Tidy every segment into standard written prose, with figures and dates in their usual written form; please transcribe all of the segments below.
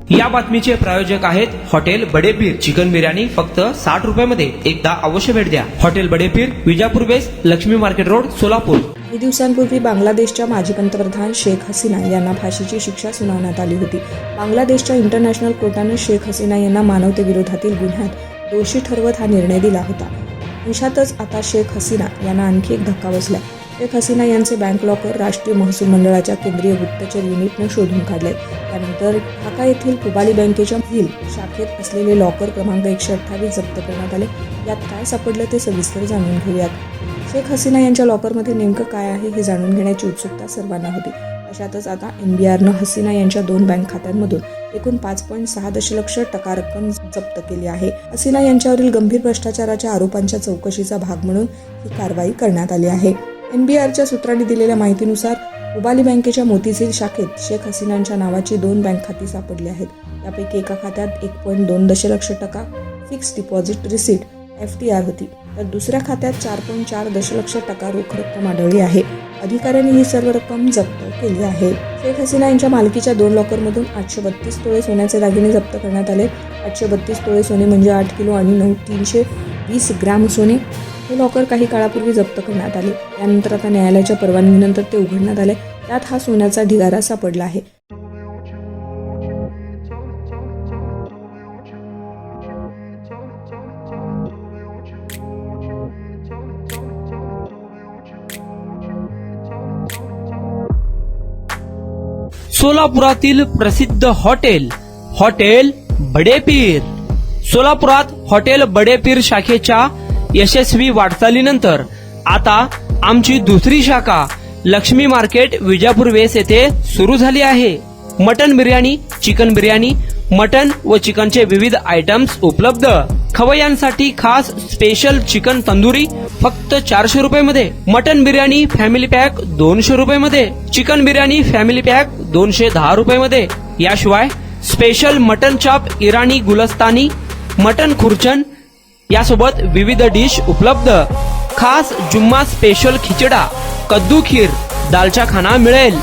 या बातमीचे प्रायोजक आहेत हॉटेल बडेपीर. चिकन बिर्याणी फक्त 60 रुपयामध्ये. एकदा अवश्य भेट द्या. Hotel Badepir, Vijapur base, Lakshmi market road, Solapur. काही दिवसांपूर्वी बांगलादेशच्या माजी पंतप्रधान शेख हसीना यांना फाशीची शिक्षा सुनावण्यात आली होती. बांगलादेशच्या इंटरनॅशनल कोर्टाने शेख हसीना यांना मानवतेविरोधातील गुन्ह्यात दोषी ठरवत हा निर्णय दिला होता. देशातच आता शेख हसीना यांना आणखी एक धक्का बसला. शेख हसीना यांचे बँक लॉकर राष्ट्रीय महसूल मंडळाच्या केंद्रीय गुप्तचर युनिटने शोधून काढले. त्यानंतर ढाका येथील पुबाली बँकेच्या मधील शाखेत असलेले लॉकर क्रमांक 128 जप्त करण्यात आले. यात काय सापडलं ते सविस्तर जाणून घेऊयात. शेख हसीना यांच्या लॉकरमध्ये नेमकं काय आहे हे जाणून घेण्याची उत्सुकता सर्वांना होती. अशातच आता NBRनं हसीना यांच्या 2 बँक खात्यांमधून एकूण 5.6 दशलक्ष टका रक्कम जप्त केली आहे. हसीना यांच्यावरील गंभीर भ्रष्टाचाराच्या आरोपांच्या चौकशीचा भाग म्हणून ही कारवाई करण्यात आली आहे. NBRच्या सूत्रांनी दिलेल्या माहितीनुसार पुबाली बँकेच्या मोतीझील शाखेत शेख हसीनांच्या नावाची 2 बँक खाती सापडली आहेत. यापैकी एका खात्यात 1.2 दशलक्ष टका फिक्स डिपॉझिट रिसीट FTR होती, तर दुसऱ्या खात्यात 4.4 दशलक्ष टका रोख रक्कम आढळली आहे. अधिकाऱ्यांनी ही सर्व रक्कम जप्त केली आहे. शेख हसीना यांच्या मालकीच्या 2 लॉकरमधून 832 तोळे सोन्याचे दागिने जप्त करण्यात आले. 832 तोळे सोने म्हणजे 8 किलो आणि 320 ग्रॅम सोने. हे लॉकर काही काळापूर्वी जप्त करण्यात आले. त्यानंतर आता न्यायालयाच्या परवानगीनंतर ते उघडण्यात आले. त्यात हा सोन्याचा ढिगारा सापडला आहे. सोलापुरातील प्रसिद्ध हॉटेल बडेपीर. सोलापुरात हॉटेल बडेपीर शाखेच्या यशस्वी वाटचालीनंतर आता आमची दुसरी शाखा लक्ष्मी मार्केट, विजापूर वेस येथे सुरू झाली आहे. Mutton biryani, chicken biryani, mutton व चिकनचे विविध आयटम्स उपलब्ध. खवय्यांसाठी खास स्पेशल चिकन तंदुरी फक्त 400 रुपयामध्ये. मटन बिर्याणी फॅमिली पॅक 200 रुपयामध्ये. चिकन बिर्याणी फॅमिली पॅक 210 रुपयामध्ये. याशिवाय स्पेशल मटन चॉप, इराणी गुलस्तानी, मटन खुर्चन यासोबत विविध डिश उपलब्ध. खास जुम्मा स्पेशल खिचडा, कद्दू खीर, दालचा खाना मिळेल.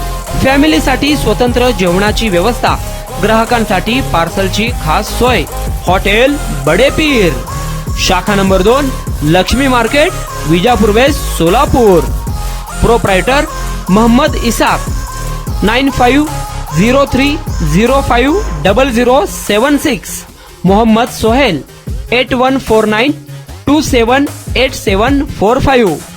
फॅमिलीसाठी स्वतंत्र जेवणाची व्यवस्था, ग्राहकांसाठी पार्सलची खास सोय. हॉटेल बडेपीर, शाखा number 2, Laxmi market, Vijapur west, Solapur. Proprietor Mohammad Isaq. 9503050076. Mohammad Sohail. 8149278745.